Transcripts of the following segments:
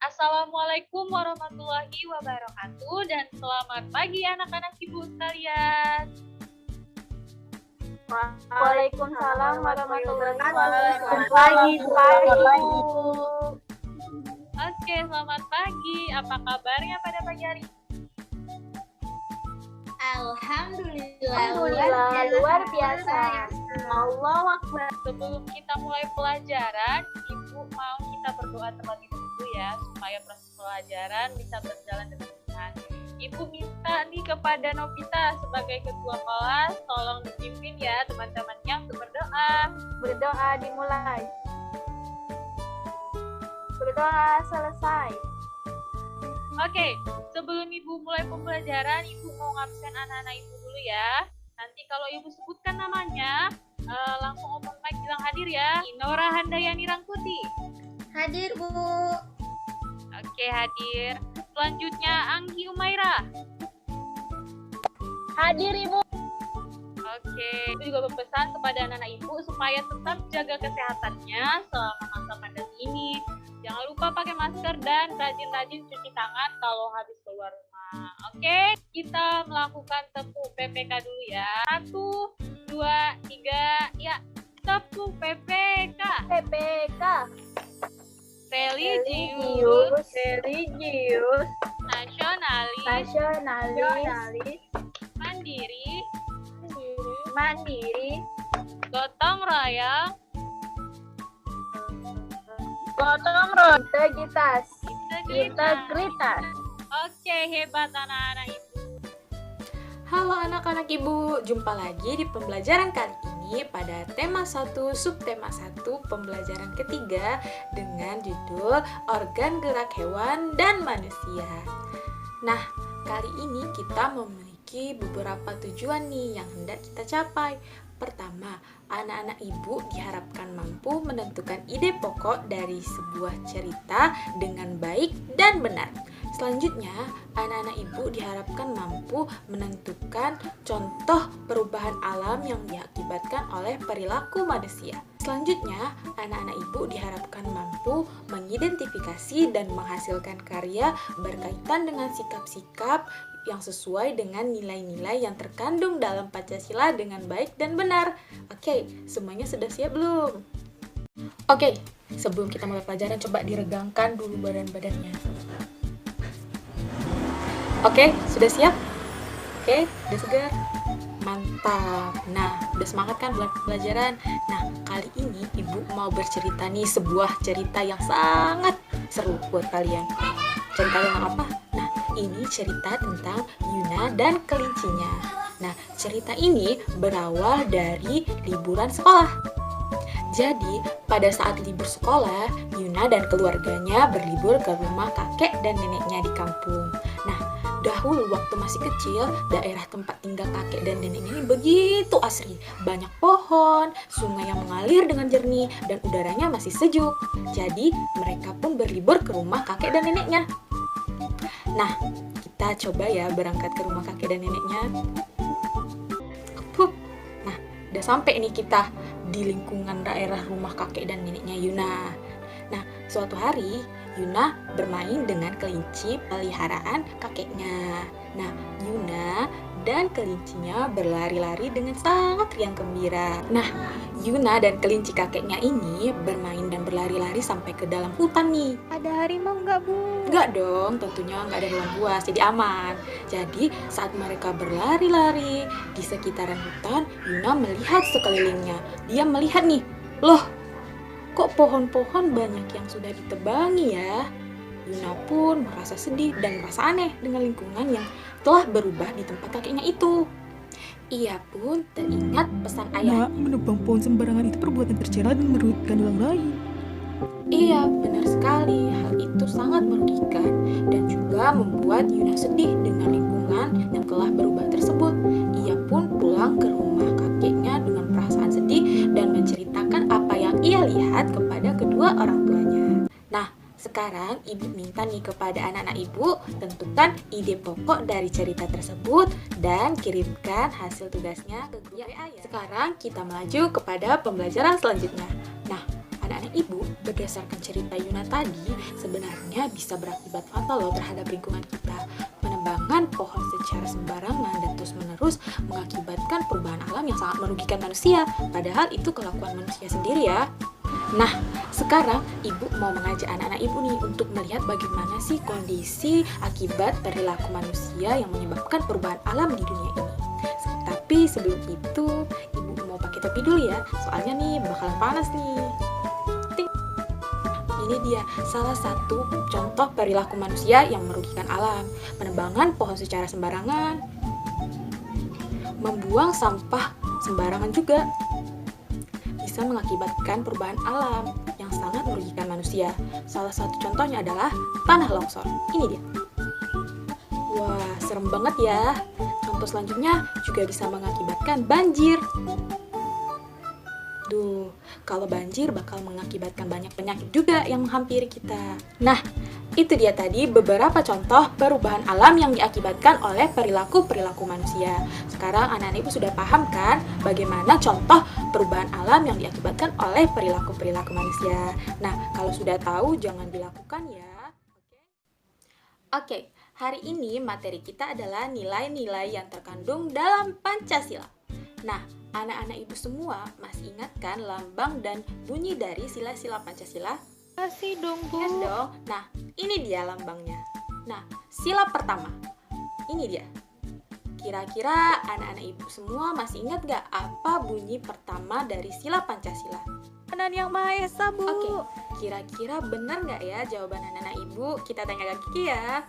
Assalamualaikum warahmatullahi wabarakatuh dan selamat pagi anak-anak ibu sekalian. Waalaikumsalam warahmatullahi wabarakatuh. Selamat pagi. Oke, selamat pagi. Apa kabarnya pada pagi hari ini? Alhamdulillah, luar biasa. Allahu Akbar. Sebelum kita mulai pelajaran, Ibu mau kita berdoa terlebih dahulu ya, supaya proses pelajaran bisa berjalan dengan benar. Ibu minta nih kepada Novita sebagai ketua kelas, tolong dipimpin ya teman-temannya untuk berdoa. Berdoa dimulai. Berdoa selesai. Oke, sebelum Ibu mulai pembelajaran, Ibu mau ngabsen anak-anak Ibu dulu ya. Nanti kalau Ibu sebutkan namanya, langsung open mic bilang hadir ya. Inora Handayani Rangkuti. Hadir, Bu. Oke, hadir. Selanjutnya Anggi Umaira. Hadir Ibu. Oke, Ibu juga berpesan kepada anak-anak Ibu supaya tetap jaga kesehatannya selama masa pandemi ini. Jangan lupa pakai masker dan rajin-rajin cuci tangan kalau habis keluar rumah. Oke, kita melakukan tepuk PPK dulu ya. 1, 2, 3, ya. Tepuk PPK. PPK. Religius, nasionalis, mandiri, gotong royong, integritas. Oke, hebat anak-anak Ibu. Halo anak-anak Ibu, jumpa lagi di pembelajaran kali ini pada tema 1, subtema 1, pembelajaran ketiga dengan judul Organ Gerak Hewan dan Manusia. Nah, kali ini kita memiliki beberapa tujuan nih yang hendak kita capai. Pertama, anak-anak Ibu diharapkan mampu menentukan ide pokok dari sebuah cerita dengan baik dan benar. Selanjutnya, anak-anak Ibu diharapkan mampu menentukan contoh perubahan alam yang diakibatkan oleh perilaku manusia. Selanjutnya, anak-anak Ibu diharapkan mampu mengidentifikasi dan menghasilkan karya berkaitan dengan sikap-sikap yang sesuai dengan nilai-nilai yang terkandung dalam Pancasila dengan baik dan benar. Oke, semuanya sudah siap belum? Oke, sebelum kita mulai pelajaran, coba diregangkan dulu badan-badannya. Oke, sudah siap? Oke, udah segar? Mantap. Nah, udah semangat kan pelajaran? Nah, kali ini Ibu mau bercerita nih sebuah cerita yang sangat seru buat kalian. Cerita yang apa? Nah, ini cerita tentang Yuna dan kelincinya. Nah, cerita ini berawal dari liburan sekolah. Jadi, pada saat libur sekolah, Yuna dan keluarganya berlibur ke rumah kakek dan neneknya di kampung. Nah, dahulu waktu masih kecil, daerah tempat tinggal kakek dan neneknya ini begitu asri. Banyak pohon, sungai yang mengalir dengan jernih, dan udaranya masih sejuk. Jadi, mereka pun berlibur ke rumah kakek dan neneknya. Nah, kita coba ya berangkat ke rumah kakek dan neneknya. Nah, udah sampai nih kita di lingkungan daerah rumah kakek dan neneknya Yuna. Nah, suatu hari Yuna bermain dengan kelinci peliharaan kakeknya. Nah, Yuna dan kelincinya berlari-lari dengan sangat riang gembira. Nah, Yuna dan kelinci kakeknya ini bermain dan berlari-lari sampai ke dalam hutan nih. Ada harimau nggak, Bu? Enggak dong, tentunya enggak ada hewan buas, jadi aman. Jadi, saat mereka berlari-lari di sekitaran hutan, Yuna melihat sekelilingnya. Dia melihat nih, loh, kok pohon-pohon banyak yang sudah ditebangi ya? Yuna pun merasa sedih dan merasa aneh dengan lingkungan yang telah berubah di tempat kakeknya itu. Ia pun teringat pesan ayahnya. Nak, menebang pohon sembarangan itu perbuatan tercela dan merugikan orang lain. Iya, benar sekali. Hal itu sangat merugikan dan juga membuat Yuna sedih dengan lingkungan yang telah berubah tersebut. Ia pun pulang ke rumah kakeknya dengan perasaan sedih dan menceritakan apa yang ia lihat kepada kedua orang tuanya. Nah, sekarang ibu minta nih kepada anak-anak ibu tentukan ide pokok dari cerita tersebut dan kirimkan hasil tugasnya ke grup WA ya. Sekarang kita melaju kepada pembelajaran selanjutnya. Nah, anak-anak ibu, berdasarkan cerita Yuna tadi, sebenarnya bisa berakibat fatal loh terhadap lingkungan kita. Penebangan pohon secara sembarangan dan terus-menerus mengakibatkan perubahan alam yang sangat merugikan manusia. Padahal itu kelakuan manusia sendiri ya. Nah, sekarang ibu mau mengajak anak-anak ibu nih untuk melihat bagaimana sih kondisi akibat perilaku manusia yang menyebabkan perubahan alam di dunia ini. Tapi sebelum itu, ibu mau pakai topi dulu ya, soalnya nih bakalan panas nih. Ting. Ini dia salah satu contoh perilaku manusia yang merugikan alam. Penebangan pohon secara sembarangan, membuang sampah sembarangan juga bisa mengakibatkan perubahan alam yang sangat merugikan manusia. Salah satu contohnya adalah tanah longsor. Ini dia. Wah, serem banget ya. Contoh selanjutnya juga bisa mengakibatkan banjir. Duh, kalau banjir bakal mengakibatkan banyak penyakit juga yang menghampiri kita. Nah, itu dia tadi beberapa contoh perubahan alam yang diakibatkan oleh perilaku-perilaku manusia. Sekarang anak-anak ibu sudah paham kan bagaimana contoh perubahan alam yang diakibatkan oleh perilaku-perilaku manusia. Nah, kalau sudah tahu jangan dilakukan ya. Oke, hari ini materi kita adalah nilai-nilai yang terkandung dalam Pancasila. Nah, anak-anak ibu semua masih ingat kan lambang dan bunyi dari sila-sila Pancasila? Kasih dong, Bu. Ingat dong. Nah, ini dia lambangnya. Nah, sila pertama. Ini dia. Kira-kira anak-anak ibu semua masih ingat gak apa bunyi pertama dari sila Pancasila? Tuhan Yang Maha Esa, Bu. Oke, kira-kira benar gak ya jawaban anak-anak ibu? Kita tanya ke Kiki ya.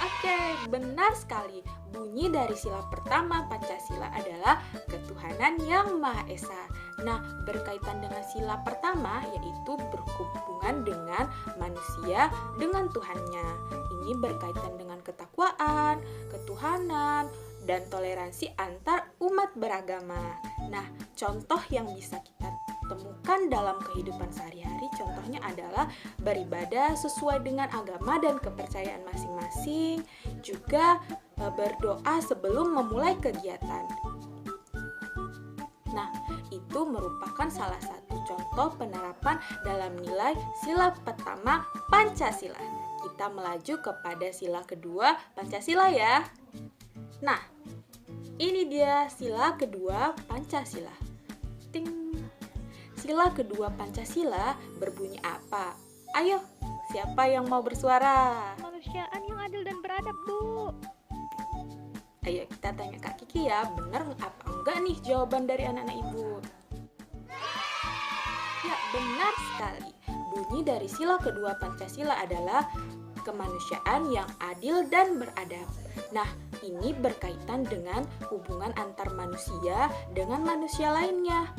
Oke, benar sekali. Bunyi dari sila pertama Pancasila adalah ketuhanan yang Maha Esa. Nah, berkaitan dengan sila pertama yaitu berhubungan dengan manusia dengan Tuhannya. Ini berkaitan dengan ketakwaan, ketuhanan, dan toleransi antar umat beragama. Nah, contoh yang bisa kita temukan dalam kehidupan sehari-hari contohnya adalah beribadah sesuai dengan agama dan kepercayaan masing-masing, juga berdoa sebelum memulai kegiatan. Nah, itu merupakan salah satu contoh penerapan dalam nilai sila pertama Pancasila. Kita melaju kepada sila kedua Pancasila ya. Nah, ini dia sila kedua Pancasila. Ting. Sila kedua Pancasila berbunyi apa? Ayo, siapa yang mau bersuara? Kemanusiaan yang adil dan beradab, Bu. Ayo kita tanya Kak Kiki ya, benar apa enggak nih jawaban dari anak-anak ibu? Ya, benar sekali. Bunyi dari sila kedua Pancasila adalah kemanusiaan yang adil dan beradab. Nah, ini berkaitan dengan hubungan antar manusia dengan manusia lainnya.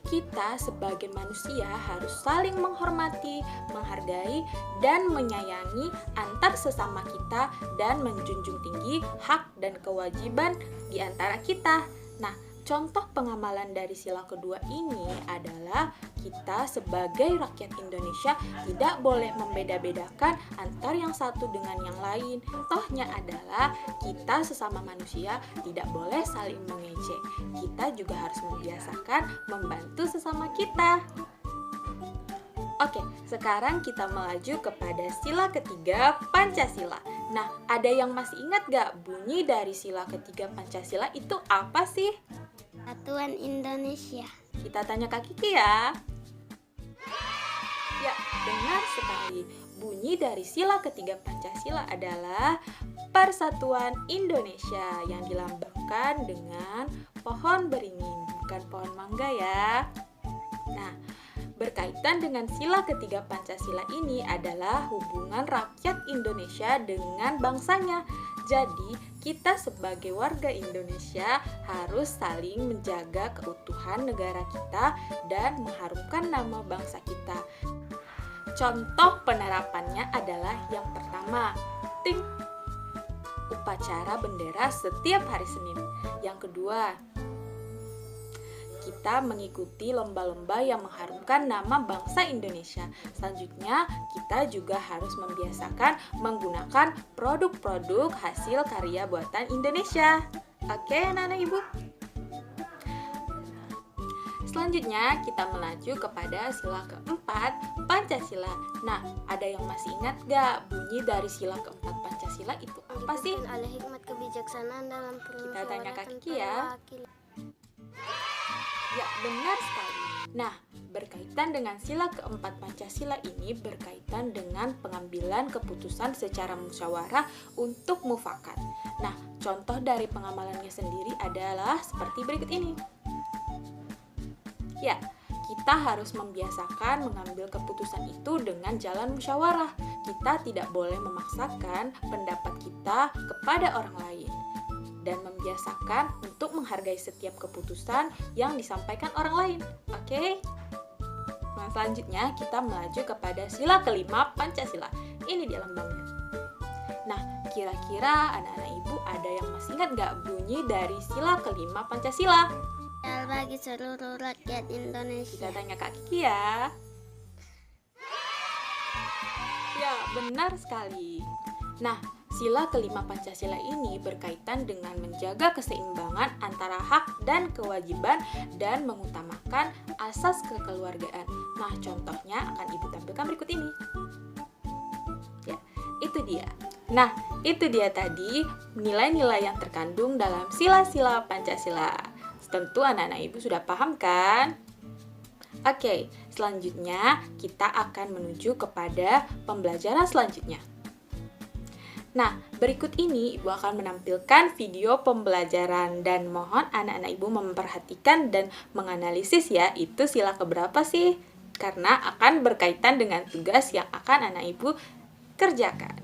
Kita sebagai manusia harus saling menghormati, menghargai, dan menyayangi antar sesama kita dan menjunjung tinggi hak dan kewajiban di antara kita. Nah, contoh pengamalan dari sila kedua ini adalah kita sebagai rakyat Indonesia tidak boleh membeda-bedakan antar yang satu dengan yang lain. Contohnya adalah kita sesama manusia tidak boleh saling mengejek. Kita juga harus membiasakan membantu sesama kita. Oke, sekarang kita melaju kepada sila ketiga Pancasila. Nah, ada yang masih ingat gak bunyi dari sila ketiga Pancasila itu apa sih? Satuan Indonesia. Kita tanya Kak Kiki ya. Ya, benar sekali. Bunyi dari sila ketiga Pancasila adalah Persatuan Indonesia yang dilambangkan dengan pohon beringin, bukan pohon mangga ya. Nah, berkaitan dengan sila ketiga Pancasila ini adalah hubungan rakyat Indonesia dengan bangsanya. Jadi, kita sebagai warga Indonesia harus saling menjaga keutuhan negara kita dan mengharumkan nama bangsa kita. Contoh penerapannya adalah yang pertama, ting, upacara bendera setiap hari Senin. Yang kedua, kita mengikuti lomba-lomba yang mengharumkan nama bangsa Indonesia. Selanjutnya, kita juga harus membiasakan menggunakan produk-produk hasil karya buatan Indonesia. Oke, anak-anak ibu? Selanjutnya, kita melaju kepada sila keempat, Pancasila. Nah, ada yang masih ingat gak bunyi dari sila keempat Pancasila itu apa sih? Oleh hikmat kebijaksanaan dalam Kita tanya Kak Kiki ya. Ya, benar sekali. Nah, berkaitan dengan sila keempat Pancasila ini berkaitan dengan pengambilan keputusan secara musyawarah untuk mufakat. Nah, contoh dari pengamalannya sendiri adalah seperti berikut ini. Ya, kita harus membiasakan mengambil keputusan itu dengan jalan musyawarah. Kita tidak boleh memaksakan pendapat kita kepada orang lain dan membiasakan untuk menghargai setiap keputusan yang disampaikan orang lain. Oke? Nah, selanjutnya kita melaju kepada sila kelima Pancasila. Ini di lambangnya. Nah, kira-kira anak-anak ibu ada yang masih ingat gak bunyi dari sila kelima Pancasila? Bagi seluruh rakyat Indonesia. Kita tanya Kak Kiki ya. Ya, benar sekali. Nah, sila kelima Pancasila ini berkaitan dengan menjaga keseimbangan antara hak dan kewajiban dan mengutamakan asas kekeluargaan. Nah, contohnya akan Ibu tampilkan berikut ini. Ya, itu dia. Nah, itu dia tadi nilai-nilai yang terkandung dalam sila-sila Pancasila. Tentu anak-anak ibu sudah paham kan? Oke, selanjutnya kita akan menuju kepada pembelajaran selanjutnya. Nah, berikut ini ibu akan menampilkan video pembelajaran dan mohon anak-anak ibu memperhatikan dan menganalisis ya, itu sila keberapa sih? Karena akan berkaitan dengan tugas yang akan anak ibu kerjakan.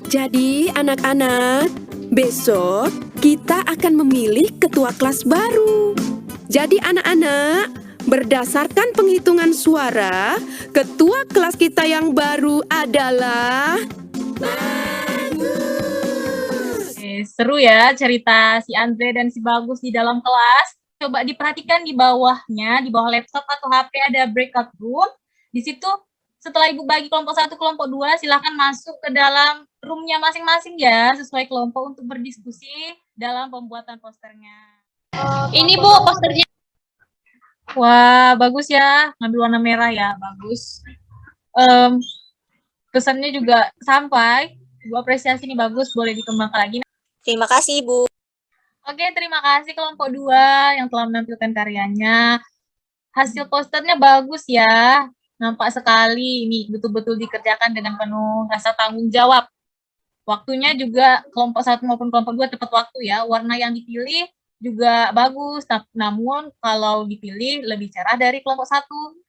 Jadi anak-anak, besok kita akan memilih ketua kelas baru. Jadi anak-anak, berdasarkan penghitungan suara, ketua kelas kita yang baru adalah... Seru ya cerita si Andre dan si Bagus di dalam kelas. Coba diperhatikan di bawahnya, di bawah laptop atau HP ada breakout room. Di situ setelah Ibu bagi kelompok 1, kelompok 2, silahkan masuk ke dalam roomnya masing-masing ya, sesuai kelompok untuk berdiskusi dalam pembuatan posternya. Ini Bu, posternya. Wah, bagus ya, ngambil warna merah ya, bagus. Pesannya juga sampai, Ibu apresiasi ini bagus, boleh dikembangkan lagi. Terima kasih, Bu. Oke, terima kasih kelompok 2 yang telah menampilkan karyanya. Hasil posternya bagus ya. Nampak sekali ini betul-betul dikerjakan dengan penuh rasa tanggung jawab. Waktunya juga kelompok 1 maupun kelompok 2 tepat waktu ya. Warna yang dipilih juga bagus, namun kalau dipilih lebih cerah dari kelompok 1.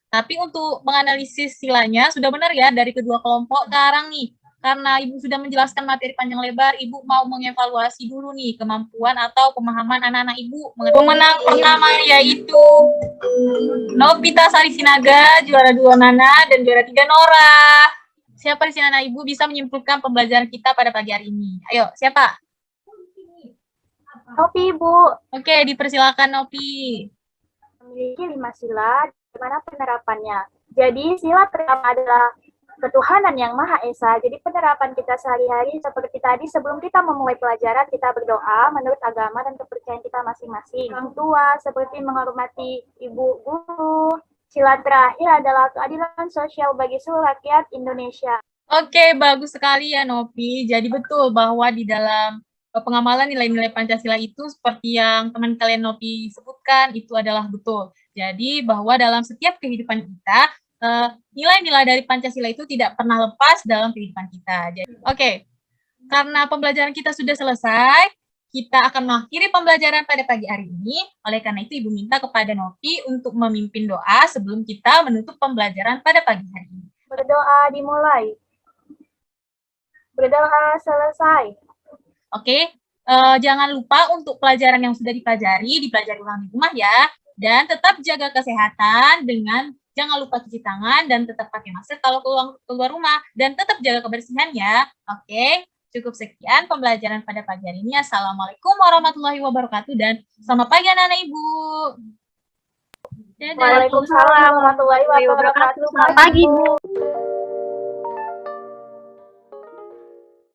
Tapi untuk menganalisis silanya sudah benar ya dari kedua kelompok. Sekarang nih, karena Ibu sudah menjelaskan materi panjang lebar, Ibu mau mengevaluasi dulu nih kemampuan atau pemahaman anak-anak Ibu. Pemenang pertama yaitu Novita Sari Sinaga, juara 2 Nana, dan juara 3 Nora. Siapa di sini anak Ibu bisa menyimpulkan pembelajaran kita pada pagi hari ini? Ayo, siapa? Nopi, Bu. Oke, dipersilakan Nopi. Memiliki 5 sila, bagaimana penerapannya? Jadi, sila pertama adalah ketuhanan yang Maha Esa. Jadi penerapan kita sehari-hari seperti tadi, sebelum kita memulai pelajaran, kita berdoa menurut agama dan kepercayaan kita masing-masing. Orang tua seperti menghormati ibu guru. Sila terakhir adalah keadilan sosial bagi seluruh rakyat Indonesia. Oke, bagus sekali ya Nopi. Jadi betul bahwa di dalam pengamalan nilai-nilai Pancasila itu seperti yang teman kalian Nopi sebutkan, itu adalah betul. Jadi bahwa dalam setiap kehidupan kita, nilai-nilai dari Pancasila itu tidak pernah lepas dalam kehidupan kita. Oke, karena pembelajaran kita sudah selesai, kita akan mengakhiri pembelajaran pada pagi hari ini. Oleh karena itu, Ibu minta kepada Nopi untuk memimpin doa sebelum kita menutup pembelajaran pada pagi hari ini. Berdoa dimulai. Berdoa selesai. Oke, jangan lupa untuk pelajaran yang sudah dipelajari ulang di rumah ya. Dan tetap jaga kesehatan dengan jangan lupa cuci tangan dan tetap pakai masker kalau keluar rumah. Dan tetap jaga kebersihan ya. Oke, cukup sekian pembelajaran pada pagi hari ini. Assalamualaikum warahmatullahi wabarakatuh dan selamat pagi anak-anak Ibu. Dadah. Waalaikumsalam warahmatullahi wabarakatuh. Selamat pagi, Bu.